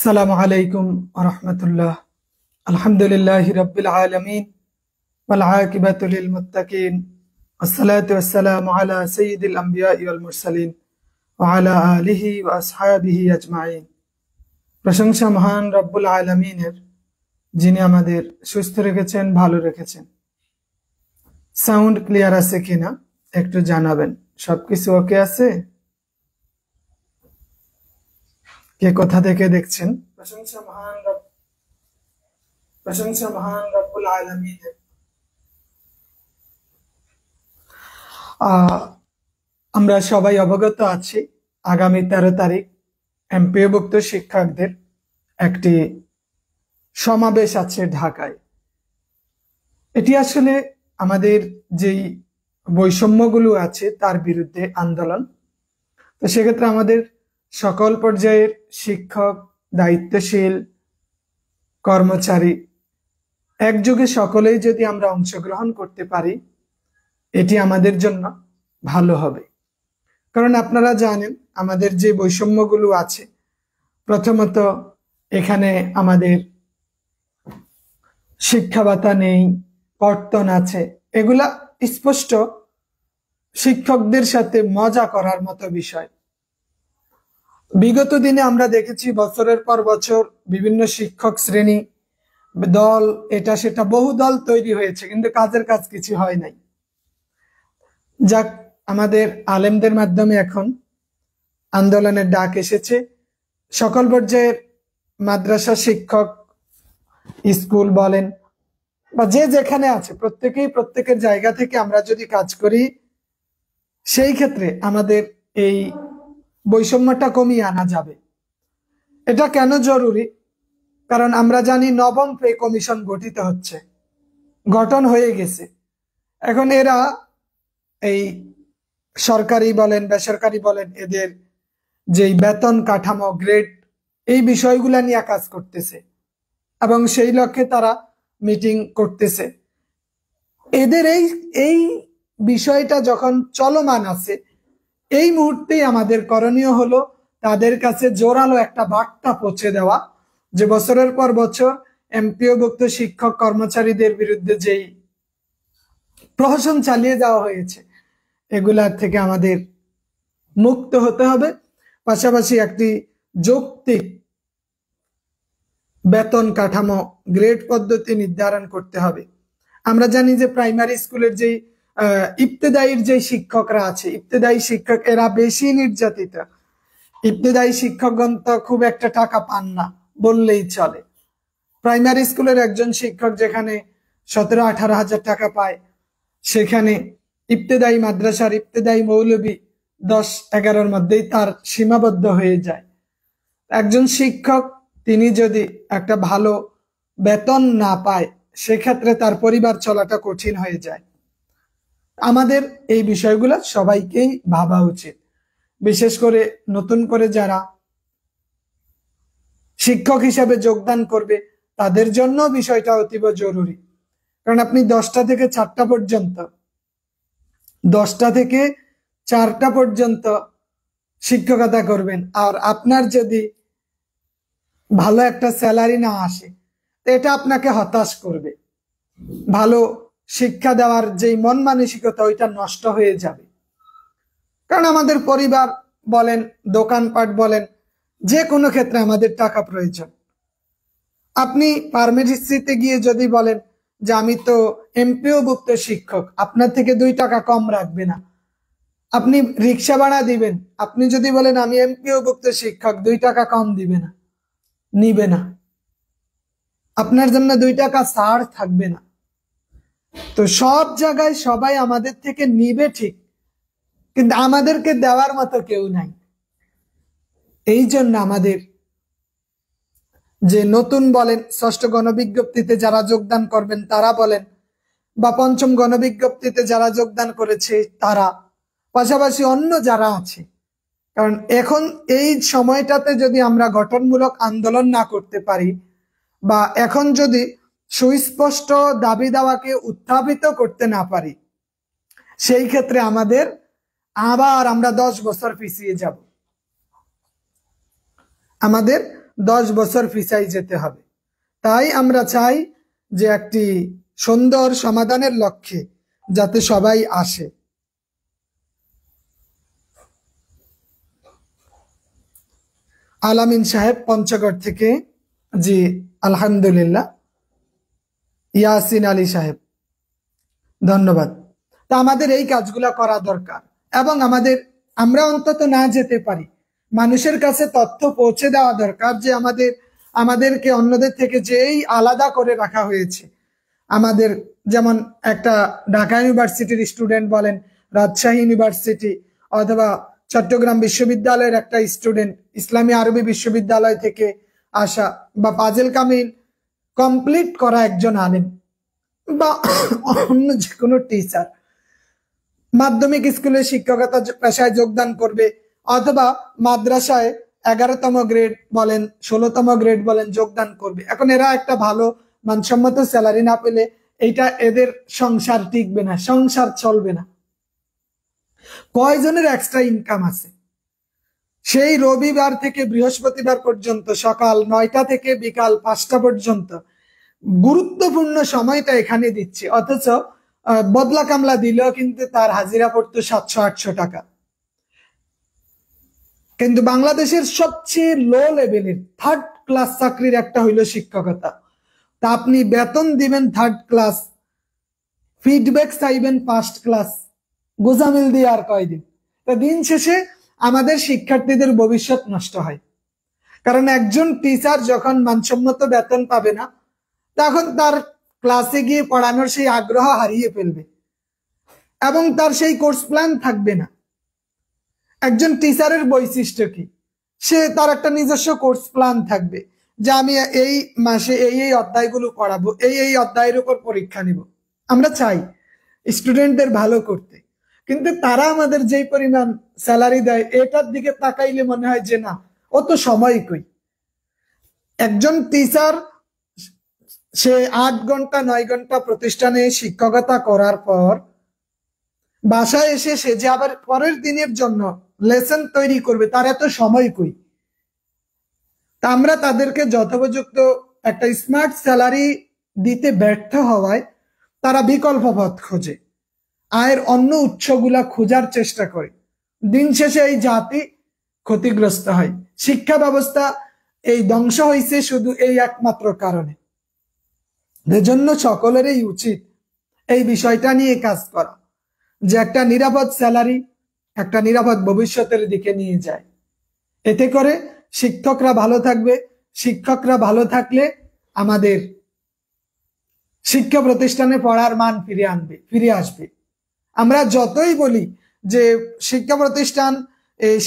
আসসালামু আলাইকুম ওয়া রাহমাতুল্লাহ। আলহামদুলিল্লাহি রাব্বিল আলামিন ওয়াল আকিবাতু লিল মুত্তাকিন ওয়াসসালাতু ওয়াসসালামু আলা সাইয়্যিদিল আমবিয়াই ওয়াল মুরসালিন ওয়া আলা আলিহি ওয়া আসহাবিহি আজমাইন। প্রশংসা মহান রব্বুল আলামিনের, যিনি আমাদের সুস্থ রেখেছেন, ভালো রেখেছেন। সাউন্ড ক্লিয়ার আছে কিনা একটু জানাবেন। সবকিছু ওকে আছে? কে কোথা থেকে দেখছেন? প্রশংসা মহান রব্বুল আলামিনের। আমরা সবাই অবগত আছি, আগামী 13 তারিখ এমপিওভুক্ত শিক্ষকদের একটি সমাবেশ আছে ঢাকায়। এটি আসলে আমাদের যেই বৈষম্যগুলো আছে তার বিরুদ্ধে আন্দোলন। তো সেক্ষেত্রে আমাদের সকল পর্যায়ের শিক্ষক, দায়িত্বশীল কর্মচারী একযোগে সকলেই যদি আমরা অংশগ্রহণ করতে পারি, এটি আমাদের জন্য ভালো হবে। কারণ আপনারা জানেন আমাদের যে বৈষম্যগুলো আছে, প্রথমত এখানে আমাদের শিক্ষা ভাতা নেই, কর্তন আছে, এগুলা স্পষ্ট শিক্ষকদের সাথে মজা করার মতো বিষয়। বিগত দিনে আমরা দেখেছি বছরের পর বছর বিভিন্ন শিক্ষক শ্রেণী, দল, এটা সেটা বহু দল তৈরি হয়েছে, কিন্তু কাজের কাজ কিছু হয় নাই। যাক, আমাদের আলেমদের মাধ্যমে এখন আন্দোলনের ডাক এসেছে। সকল পর্যায়ের মাদ্রাসা শিক্ষক, স্কুল বলেন বা যে যেখানে আছে, প্রত্যেকেই প্রত্যেকের জায়গা থেকে আমরা যদি কাজ করি, সেই ক্ষেত্রে আমাদের এই বৈষম্যটা কমিয়ে আনা যাবে। এটা কেন জরুরি? কারণ আমরা জানি নবম পে কমিশন গঠন হয়ে গেছে। এখন এরা এই সরকারি বলেন বেসরকারি বলেন, এদের যেই বেতন কাঠামো, গ্রেড, এই বিষয়গুলা নিয়ে কাজ করতেছে এবং সেই লক্ষ্যে তারা মিটিং করতেছে। এদের এই বিষয়টা যখন চলমান আছে, এই মুহূর্তেই আমাদের করণীয় হলো তাদের কাছে জোরালো একটা বার্তা পৌঁছে দেওয়া, যে বছরের পর বছর এমপিওভুক্ত শিক্ষক কর্মচারীদের বিরুদ্ধে যেই প্রহসন চালিয়ে যাওয়া হয়েছে, এগুলার থেকে আমাদের মুক্ত হতে হবে। পাশাপাশি একটি যৌক্তিক বেতন কাঠামো, গ্রেড পদ্ধতি নির্ধারণ করতে হবে। আমরা জানি যে প্রাইমারি স্কুলের যেই ইবতেদায়ীর যে শিক্ষকরা আছে, ইবতেদায়ী শিক্ষক, এরা বেশি নির্যাতিত। ইবতেদায়ী শিক্ষকগণ তো খুব একটা টাকা পান না বললেই চলে। প্রাইমারি স্কুলের একজন শিক্ষক যেখানে 17-18 হাজার টাকা পায়, সেখানে ইবতেদায়ী মাদ্রাসার ইবতেদায়ী মৌলবী 10-11-র মধ্যেই তার সীমাবদ্ধ হয়ে যায়। একজন শিক্ষক তিনি যদি একটা ভালো বেতন না পায়, সেক্ষেত্রে তার পরিবার চলাটা কঠিন হয়ে যায়। আমাদের এই বিষয়গুলো সবাইকেই ভাবা উচিত, বিশেষ করে নতুন করে যারা শিক্ষক হিসেবে যোগদান করবে তাদের জন্য বিষয়টা অতীব জরুরি। কারণ আপনি 10টা থেকে 4টা পর্যন্ত 10টা থেকে 4টা পর্যন্ত শিক্ষকতা করবেন, আর আপনার যদি ভালো একটা স্যালারি না আসে, এটা আপনাকে হতাশ করবে। ভালো শিক্ষা দেওয়ার যেই মন মানসিকতা, ওইটা নষ্ট হয়ে যাবে। কারণ আমাদের পরিবার বলেন, দোকানপাট বলেন, যে কোনো ক্ষেত্রে আমাদের টাকা প্রয়োজন। আপনি ফার্মেসিতে গিয়ে যদি বলেন যে আমি তো এমপিওভুক্ত শিক্ষক, আপনার থেকে 2 টাকা কম রাখবে না। আপনি রিক্সা ভাড়া দিবেন, আপনি যদি বলেন আমি এমপিওভুক্ত শিক্ষক, 2 টাকা কম দিবে না, নিবে না। আপনার জন্য 2 টাকা ছাড় থাকবে না। তো সব জায়গায় সবাই আমাদের থেকে নিবে ঠিক, কিন্তু আমাদেরকে দেওয়ার মতো কেউ নাই। এই জন্য আমাদের যে নতুন বলেন, 6ষ্ঠ গণবিজ্ঞপ্তিতে যারা যোগদান করবেন তারা বলেন, বা 5ম গণবিজ্ঞপ্তিতে যারা যোগদান করেছে তারা, পাশাপাশি অন্য যারা আছে, কারণ এখন এই সময়টাতে যদি আমরা গঠনমূলক আন্দোলন না করতে পারি, বা এখন যদি সুস্পষ্ট দাবি দাওয়াকে উত্থাপিত করতে না পারি, সেই ক্ষেত্রে আমরা 10 বছর পিছিয়ে যাব। আমাদের 10 বছর পিছাই যেতে হবে। তাই আমরা চাই যে একটি সুন্দর সমাধানের লক্ষ্যে যাতে সবাই আসে। আলামিন সাহেব পঞ্চগড় থেকে, জি আলহামদুলিল্লাহ। ইয়াসিন আলী সাহেব, ধন্যবাদ। তা আমাদের এই কাজগুলো করা দরকার, এবং আমরা অন্তত না যেতে পারি, মানুষের কাছে তথ্য পৌঁছে দেওয়া দরকার যে আমাদেরকে অন্যদের থেকে যেই আলাদা করে রাখা হয়েছে। আমাদের যেমন একটা ঢাকা ইউনিভার্সিটির স্টুডেন্ট বলেন, রাজশাহী ইউনিভার্সিটি অথবা চট্টগ্রাম বিশ্ববিদ্যালয়ের একটা স্টুডেন্ট, ইসলামী আরবি বিশ্ববিদ্যালয় থেকে আসা, বা পাজেল কামিল কমপ্লিট করা একজন আলেম, বা অন্য যে কোনো টিচার মাধ্যমিক স্কুলে শিক্ষকতা পেশায় যোগদান করবে, অথবা মাদ্রাসায় 11তম গ্রেড বলেন 16তম গ্রেড বলেন যোগদান করবে। এখন এরা একটা ভালো মানসম্মত স্যালারি না পেলে এইটা এদের সংসার টিকবে না, সংসার চলবে না। কয়জনের এক্সট্রা ইনকাম আছে? সেই রবিবার থেকে বৃহস্পতিবার পর্যন্ত সকাল 9টা থেকে বিকাল 5টা পর্যন্ত গুরুত্বপূর্ণ সময়টা এখানে দিচ্ছে, অথচ বদলা কামলা দিলেও কিন্তু তার হাজিরা পড়তো 700-800 টাকা। কিন্তু বাংলাদেশের সবচেয়ে লো লেভেলের 3rd ক্লাস চাকরির একটা হইল শিক্ষকতা। তা আপনি বেতন দিবেন 3rd ক্লাস, ফিডব্যাক চাইবেন 1st ক্লাস, গোজামিল দিয়ে আর কয়দিন? তা দিন শেষে আমাদের শিক্ষার্থীদের ভবিষ্যৎ নষ্ট হয়। কারণ একজন টিচার যখন মানসম্মত বেতন পাবে না, তখন তার ক্লাসে গিয়ে পড়ানোর সেই আগ্রহ হারিয়ে ফেলবে, এবং তার সেই কোর্স প্ল্যান থাকবে না। একজন টিচারের বৈশিষ্ট্য কি? তার একটা নিজস্ব কোর্স প্ল্যান থাকবে, যে আমি এই মাসে এই অধ্যায়গুলো পড়াবো, এই অধ্যায়ের উপর পরীক্ষা নিব। আমরা চাই স্টুডেন্টদের ভালো করতে, কিন্তু তারা আমাদের যেই পরিমাণ স্যালারি দেয়, এটার দিকে তাকাইলে মনে হয় যে না, অত সময় কই। একজন টিচার সে 8 ঘন্টা 9 ঘন্টা প্রতিষ্ঠানে শিক্ষকতা করার পর বাসায় এসে সে যে আবার পরের দিনের জন্য লেসন তৈরি করবে, তার এত সময় কই? তা আমরা তাদেরকে যথোপযুক্ত একটা স্মার্ট স্যালারি দিতে ব্যর্থ হওয়ায় তারা বিকল্প পথ খোঁজে, আয়ের অন্য উৎসগুলা খোঁজার চেষ্টা করে। দিন শেষে এই জাতি ক্ষতিগ্রস্ত হয়। শিক্ষা ব্যবস্থা এই ধ্বংস হয়েছে শুধু এই একমাত্র কারণে। এজন্য সকলেরই উচিত এই বিষয়টা নিয়ে কাজ করা, যে একটা নিরাপদ স্যালারি একটা নিরাপদ ভবিষ্যতের দিকে নিয়ে যায়। এতে করে শিক্ষকরা ভালো থাকবে, শিক্ষকরা ভালো থাকলে আমাদের শিক্ষা প্রতিষ্ঠানে পড়ার মান ফিরে আসবে। আমরা যতই বলি যে শিক্ষা প্রতিষ্ঠান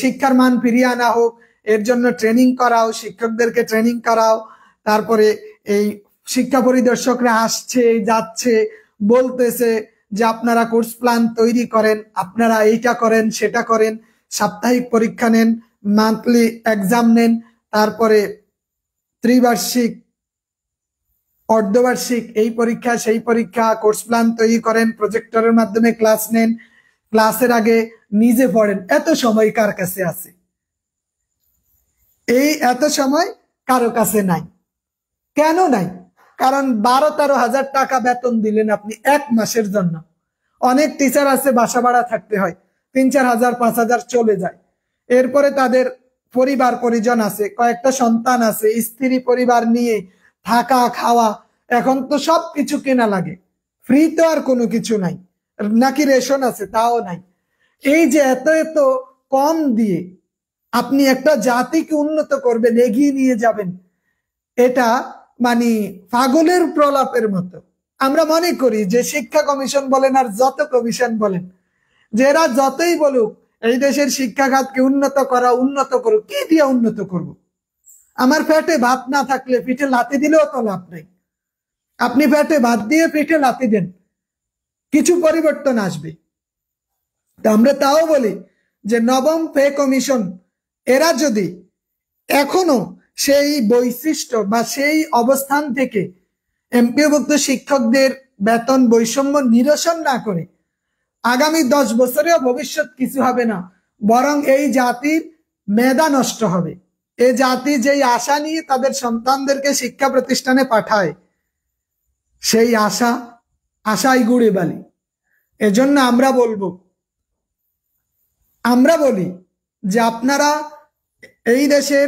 শিক্ষার মান ফিরিয়ে আনা হোক, এর জন্য ট্রেনিং করাও, শিক্ষকদেরকে ট্রেনিং করাও, তারপরে এই শিক্ষা পরিদর্শকরা আসছে যাচ্ছে বলতেছে যে আপনারা কোর্স প্ল্যান তৈরি করেন, আপনারা এইটা করেন সেটা করেন, সাপ্তাহিক পরীক্ষা নেন, মান্থলি এক্সাম নেন, তারপরে ত্রিবার্ষিক অর্ধবার্ষিক এই পরীক্ষা সেই পরীক্ষা, কোর্স প্ল্যান তৈরি করেন, প্রজেক্টরের মাধ্যমে ক্লাস নেন, ক্লাসের আগে নিজে পড়েন। এত সময় কার কাছে আছে? এই এত সময় কারো কাছে নাই। কেন নাই? কারণ 12-13 হাজার টাকা বেতন দিলেন আপনি 1 মাসের জন্য। অনেক টিচার আছে বাসা ভাড়া থাকতে হয়, 3-4 হাজার 5 হাজার চলে যায়। এরপরে তাদের পরিবার পরিজন আছে, কয়েকটা সন্তান আছে, স্ত্রী পরিবার নিয়ে থাকা খাওয়া, এখন তো সবকিছু কেনা লাগে, ফ্রি তো আর কোনো কিছু নাই, নাকি রেশন আছে তাও নাই। এই যে এত এত কম দিয়ে আপনি একটা জাতিকে উন্নত করবেন, এগিয়ে নিয়ে যাবেন, এটা মানে পাগলের প্রলাপের মতো। আমরা মনে করি যে শিক্ষা কমিশন বলেন আর যত কমিশন বলেন, যে এরা যতই বলুক এই দেশের শিক্ষা খাতকে উন্নত করুক, কি দিয়ে উন্নত করব? আমার পেটে ভাত না থাকলে পিঠে লাথি দিলেও তো লাভ নেই। আপনি পেটে ভাত দিয়ে পিঠে লাথি দেন, কিছু পরিবর্তন আসবে? তা আমরা তাও বলি যে নবম পে কমিশন এরা যদি এখনো সেই বৈশিষ্ট্য বা সেই অবস্থান থেকে এমপিওভুক্ত শিক্ষকদের বেতন বৈষম্য নিরসন না করে, আগামী 10 বছরেও ভবিষ্যৎ কিছু হবে না, বরং এই জাতির মেধা নষ্ট হবে। এ জাতি যেই আশা নিয়ে তাদের সন্তানদেরকে শিক্ষা প্রতিষ্ঠানে পাঠায়, সেই আশাই গুড়ে বালি। এজন্য আমরা বলি যে আপনারা এই দেশের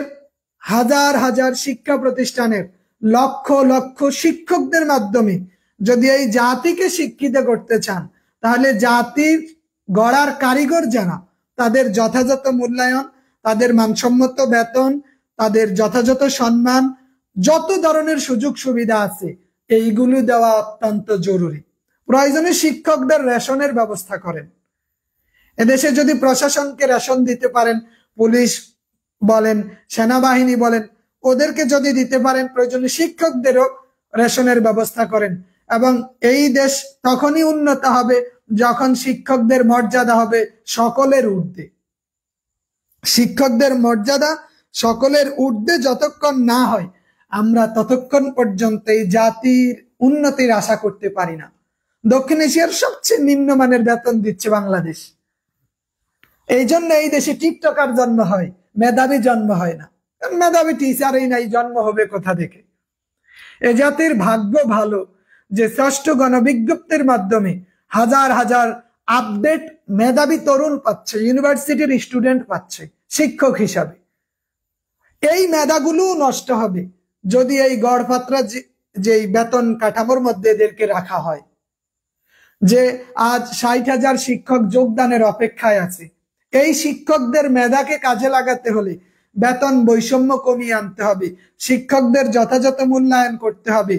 হাজার হাজার শিক্ষা প্রতিষ্ঠানের লক্ষ লক্ষ শিক্ষকদের মাধ্যমে যদি এই জাতিকে শিক্ষিত করতে চান, তাহলে জাতির গড়ার কারিগর যারা, তাদের যথাযথ মূল্যায়ন, তাদের মানসম্মত বেতন, তাদের যথাযথ সম্মান, যত ধরনের সুযোগ সুবিধা আছে এইগুলো দেওয়া অত্যন্ত জরুরি। প্রয়োজনে শিক্ষকদের রেশনের ব্যবস্থা করেন। এদেশে যদি প্রশাসনকে রেশন দিতে পারেন, পুলিশ বলেন, সেনাবাহিনী বলেন, ওদেরকে যদি দিতে পারেন, প্রয়োজনে শিক্ষকদেরও রেশনের ব্যবস্থা করেন। এবং এই দেশ তখনই উন্নত হবে যখন শিক্ষকদের মর্যাদা হবে সকলের ঊর্ধ্বে। শিক্ষকদের মর্যাদা সকলের ঊর্ধ্বে যতক্ষণ না হয়, আমরা ততক্ষণ পর্যন্ত এই জাতির উন্নতির আশা করতে পারি না। দক্ষিণ এশিয়ার সবচেয়ে নিম্নমানের বেতন দিচ্ছে বাংলাদেশ। এই জন্য এই দেশে টিকটকার জন্ম হয়, মেধাবী জন্ম হয় না। মেধাবী টিচারই নাই, জন্ম হবে কোথা থেকে? এ জাতির ভাগ্য ভালো যে ষষ্ঠ গণবিজ্ঞপ্তির মাধ্যমে হাজার হাজার আপডেট মেধাবী তরুণ পাচ্ছে, ইউনিভার্সিটির স্টুডেন্ট পাচ্ছে শিক্ষক হিসাবে। এই মেধাগুলো নষ্ট হবে যদি এই গড়পাত্রা যে বেতন কাঠামোর মধ্যে এদেরকে রাখা হয়। যে আজ 60,000 শিক্ষক যোগদানের অপেক্ষায় আছে, এই শিক্ষকদের মেধাকে কাজে লাগাতে হলে বেতন বৈষম্য কমিয়ে আনতে হবে, শিক্ষকদের যথাযথ মূল্যায়ন করতে হবে,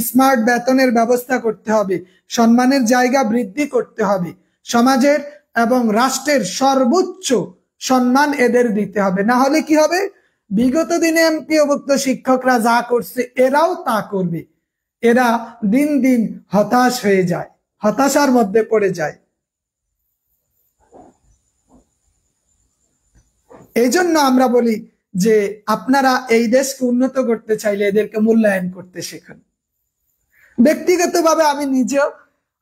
স্মার্ট বেতনের ব্যবস্থা করতে হবে, সম্মানের জায়গা বৃদ্ধি করতে হবে, সমাজের এবং রাষ্ট্রের সর্বোচ্চ সম্মান এদের দিতে হবে। না হলে কি হবে? বিগত দিনে এমপিওভুক্ত শিক্ষকরা যা করছে এরাও তা করবে। এরা দিন দিন হতাশ হয়ে যায়, হতাশার মধ্যে পড়ে যায়। এই জন্য আমরা বলি যে আপনারা এই দেশকে উন্নত করতে চাইলে এদেরকে মূল্যায়ন করতে শেখেন। ব্যক্তিগতভাবে আমি নিজেও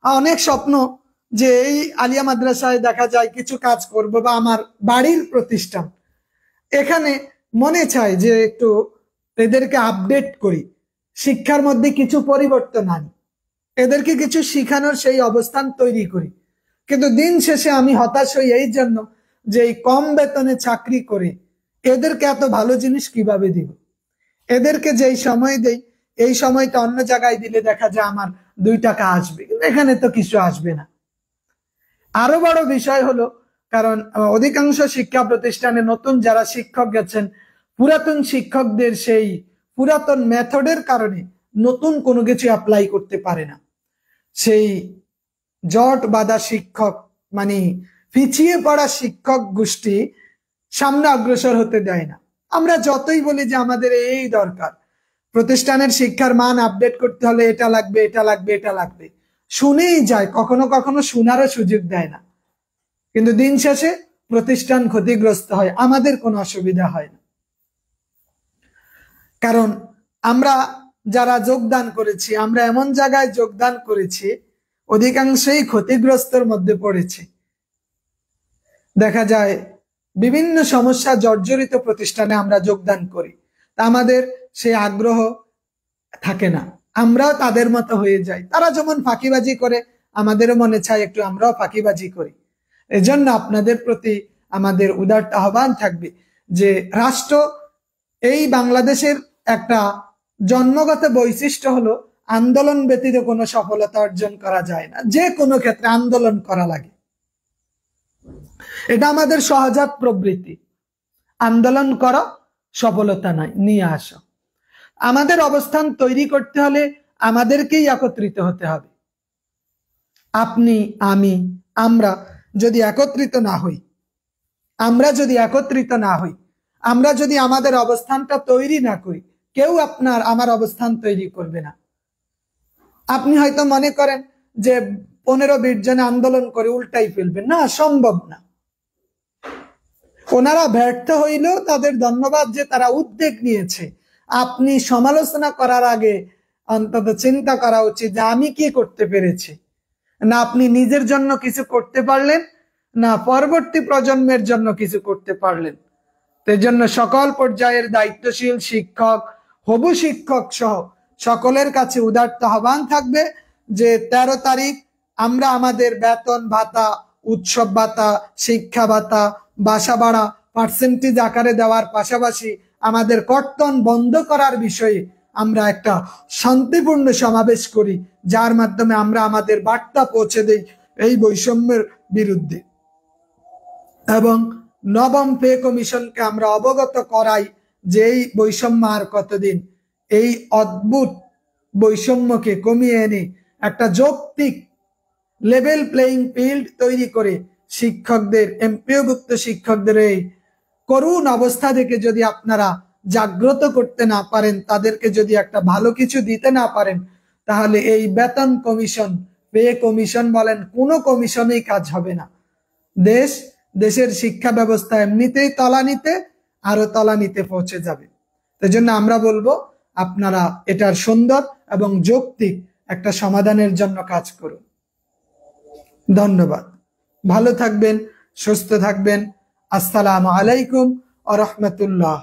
অনেক স্বপ্ন যে এই আলিয়া মাদ্রাসায় দেখা যায় কিছু কাজ করব, বা আমার বাড়ির প্রতিষ্ঠান, এখানে মনে চায় যে একটু এদেরকে আপডেট করি, শিক্ষার মধ্যে কিছু পরিবর্তন আনি, এদেরকে কিছু শিখানোর সেই অবস্থান তৈরি করি। কিন্তু দিন শেষে আমি হতাশ হই এই জন্য যে এই কম বেতনে চাকরি করে এদেরকে এত ভালো জিনিস কিভাবে দিব? এদেরকে যেই সময় দেই এই সময়টা অন্য জায়গায় দিলে দেখা যায় আমার 2 টাকা আসবে, এখানে তো কিছু আসবে না। আরো বড় বিষয় হলো, কারণ অধিকাংশ শিক্ষা প্রতিষ্ঠানে নতুন যারা শিক্ষক গেছেন, পুরাতন শিক্ষকদের সেই পুরাতন মেথডের কারণে নতুন কোনো কিছু অ্যাপ্লাই করতে পারে না। সেই জট বাঁধা শিক্ষক, মানে পিছিয়ে পড়া শিক্ষক গোষ্ঠী সামনে অগ্রসর হতে দেয় না। আমরা যতই বলি যে আমাদের এই দরকার, প্রতিষ্ঠানের শিক্ষার মান আপডেট করতে হলে এটা লাগবে, এটা লাগবে, এটা লাগবে, শুনেই যায়, কখনো কখনো শোনারও সুযোগ দেয় না। কিন্তু দিন শেষে প্রতিষ্ঠান ক্ষতিগ্রস্ত হয়, আমাদের কোনো অসুবিধা হয় না। কারণ আমরা যারা যোগদান করেছি, আমরা এমন জায়গায় যোগদান করেছি অধিকাংশই ক্ষতিগ্রস্তের মধ্যে পড়েছে। দেখা যায় বিভিন্ন সমস্যা জর্জরিত প্রতিষ্ঠানে আমরা যোগদান করি, তা আমাদের সেই আগ্রহ থাকে না, আমরাও তাদের মতো হয়ে যাই। তারা যেমন ফাঁকিবাজি করে, আমাদেরও মনে চায় একটু আমরাও ফাঁকিবাজি করি। এজন্য আপনাদের প্রতি আমাদের উদাত্ত আহ্বান থাকবে যে রাষ্ট্র, এই বাংলাদেশের একটা জন্মগত বৈশিষ্ট্য হলো আন্দোলন ব্যতীত কোনো সফলতা অর্জন করা যায় না। যে কোনো ক্ষেত্রে আন্দোলন করা লাগে, এটা আমাদের সহজাত প্রবৃত্তি। আন্দোলন করো, সফলতা নিয়ে আসো। আমাদের অবস্থান তৈরি করতে হলে আমাদেরকেই একত্রিত হতে হবে। আপনি, আমি, আমরা যদি একত্রিত না হই, আমরা যদি আমাদের অবস্থানটা তৈরি না করি, কেউ আমার অবস্থান তৈরি করবে না। আপনি হয়তো মনে করেন যে 15-20 জনে আন্দোলন করে উল্টাই ফেলবেন, না, সম্ভব না। ওনারা ব্যর্থ হইলেও তাদের ধন্যবাদ যে তারা উদ্যোগ নিয়েছে। আপনি সমালোচনা করার আগে অন্তত চিন্তা করা উচিত যে আমি কি করতে পেরেছি। না আপনি নিজের জন্য কিছু করতে পারলেন, না পরবর্তী প্রজন্মের জন্য কিছু করতে পারলেন। সেজন্য সকল পর্যায়ের দায়িত্বশীল শিক্ষক, হবু শিক্ষক সহ সকলের কাছে উদাত্ত আহ্বান থাকবে যে 13 তারিখ আমরা আমাদের বেতন ভাতা, উৎসব ভাতা, শিক্ষা ভাতা, বাসা ভাড়া পার্সেন্টেজ আকারে দেওয়ার পাশাপাশি আমাদের কর্তন বন্ধ করার বিষয়ে আমরা একটা শান্তিপূর্ণ সমাবেশ করি, যার মাধ্যমে আমরা আমাদের বার্তা পৌঁছে দেই এই বৈষম্যের বিরুদ্ধে। এবং নবম পে কমিশনকে আমরা অবগত করাই যে এই বৈষম্য আর কতদিন, এই অদ্ভুত বৈষম্যকে কমিয়ে এনে একটা যৌক্তিক লেভেল প্লেইং ফিল্ড তৈরি করে শিক্ষকদের, এমপিওভুক্ত শিক্ষকদের এই করুণ অবস্থা থেকে যদি আপনারা জাগ্রত করতে না পারেন, তাদেরকে যদি একটা ভালো কিছু দিতে না পারেন, তাহলে এই বেতন কমিশন, পে কমিশন বলেন, কোনো কমিশনেই কাজ হবে না। দেশের শিক্ষা ব্যবস্থা এমনিতেই তলানিতে, আরো তলানিতে পৌঁছে যাবে। সেজন্য আমরা বলবো আপনারা এটার সুন্দর এবং যৌক্তিক একটা সমাধানের জন্য কাজ করুন। ধন্যবাদ। ভালো থাকবেন, সুস্থ থাকবেন। আসসালামু আলাইকুম ওয়া রাহমাতুল্লাহ।